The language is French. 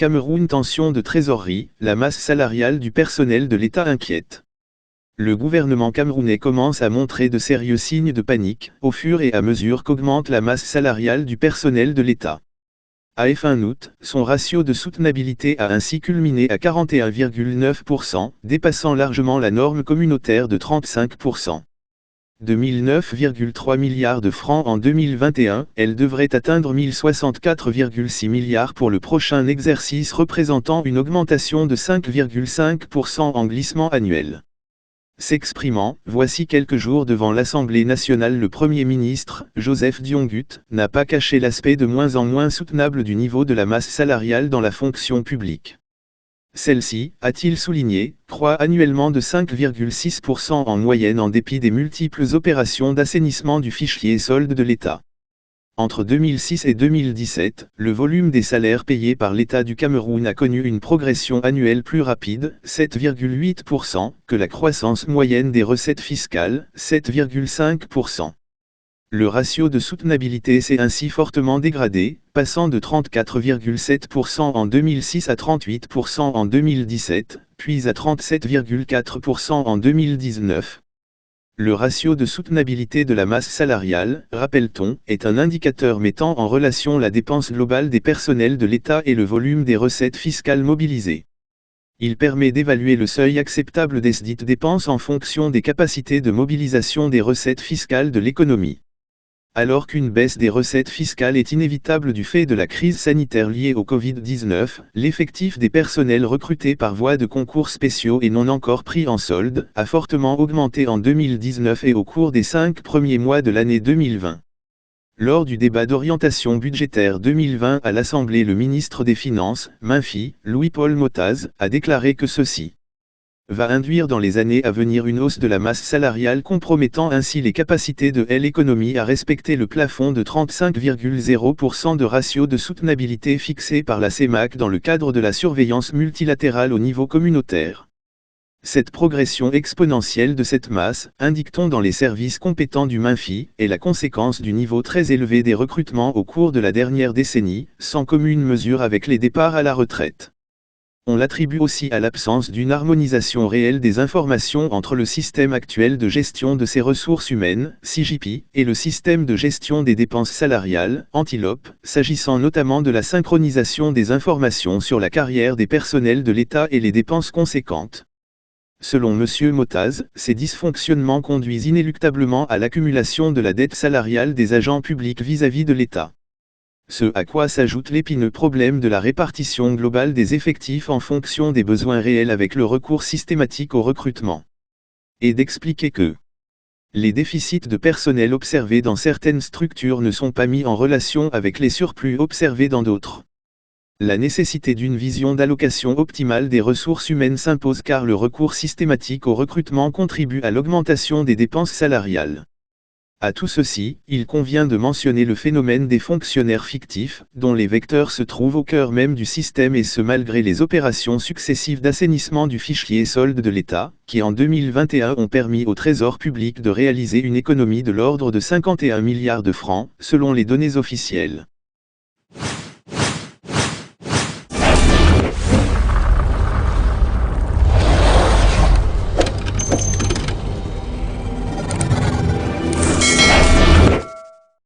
Cameroun, tension de trésorerie, la masse salariale du personnel de l'État inquiète. Le gouvernement camerounais commence à montrer de sérieux signes de panique, au fur et à mesure qu'augmente la masse salariale du personnel de l'État. À fin août, son ratio de soutenabilité a ainsi culminé à 41,9%, dépassant largement la norme communautaire de 35%. De 1009,3 milliards de francs en 2021, elle devrait atteindre 1064,6 milliards pour le prochain exercice, représentant une augmentation de 5,5% en glissement annuel. S'exprimant, voici quelques jours devant l'Assemblée nationale, le Premier ministre, Joseph Diongut, n'a pas caché l'aspect de moins en moins soutenable du niveau de la masse salariale dans la fonction publique. Celle-ci, a-t-il souligné, croît annuellement de 5,6% en moyenne en dépit des multiples opérations d'assainissement du fichier solde de l'État. Entre 2006 et 2017, le volume des salaires payés par l'État du Cameroun a connu une progression annuelle plus rapide, 7,8%, que la croissance moyenne des recettes fiscales, 7,5%. Le ratio de soutenabilité s'est ainsi fortement dégradé, passant de 34,7% en 2006 à 38% en 2017, puis à 37,4% en 2019. Le ratio de soutenabilité de la masse salariale, rappelle-t-on, est un indicateur mettant en relation la dépense globale des personnels de l'État et le volume des recettes fiscales mobilisées. Il permet d'évaluer le seuil acceptable desdites dépenses en fonction des capacités de mobilisation des recettes fiscales de l'économie. Alors qu'une baisse des recettes fiscales est inévitable du fait de la crise sanitaire liée au Covid-19, l'effectif des personnels recrutés par voie de concours spéciaux et non encore pris en solde a fortement augmenté en 2019 et au cours des 5 premiers mois de l'année 2020. Lors du débat d'orientation budgétaire 2020 à l'Assemblée, le ministre des Finances, Memphi, Louis-Paul Motaz, a déclaré que ceci va induire dans les années à venir une hausse de la masse salariale, compromettant ainsi les capacités de l'économie à respecter le plafond de 35,0% de ratio de soutenabilité fixé par la CEMAC dans le cadre de la surveillance multilatérale au niveau communautaire. Cette progression exponentielle de cette masse, indique-t-on dans les services compétents du Memphi, est la conséquence du niveau très élevé des recrutements au cours de la dernière décennie, sans commune mesure avec les départs à la retraite. On l'attribue aussi à l'absence d'une harmonisation réelle des informations entre le système actuel de gestion de ces ressources humaines, CGP, et le système de gestion des dépenses salariales, Antilope, s'agissant notamment de la synchronisation des informations sur la carrière des personnels de l'État et les dépenses conséquentes. Selon M. Motaz, ces dysfonctionnements conduisent inéluctablement à l'accumulation de la dette salariale des agents publics vis-à-vis de l'État. Ce à quoi s'ajoute l'épineux problème de la répartition globale des effectifs en fonction des besoins réels avec le recours systématique au recrutement. Et d'expliquer que les déficits de personnel observés dans certaines structures ne sont pas mis en relation avec les surplus observés dans d'autres. La nécessité d'une vision d'allocation optimale des ressources humaines s'impose car le recours systématique au recrutement contribue à l'augmentation des dépenses salariales. À tout ceci, il convient de mentionner le phénomène des fonctionnaires fictifs, dont les vecteurs se trouvent au cœur même du système, et ce malgré les opérations successives d'assainissement du fichier solde de l'État, qui en 2021 ont permis au Trésor public de réaliser une économie de l'ordre de 51 milliards de francs, selon les données officielles.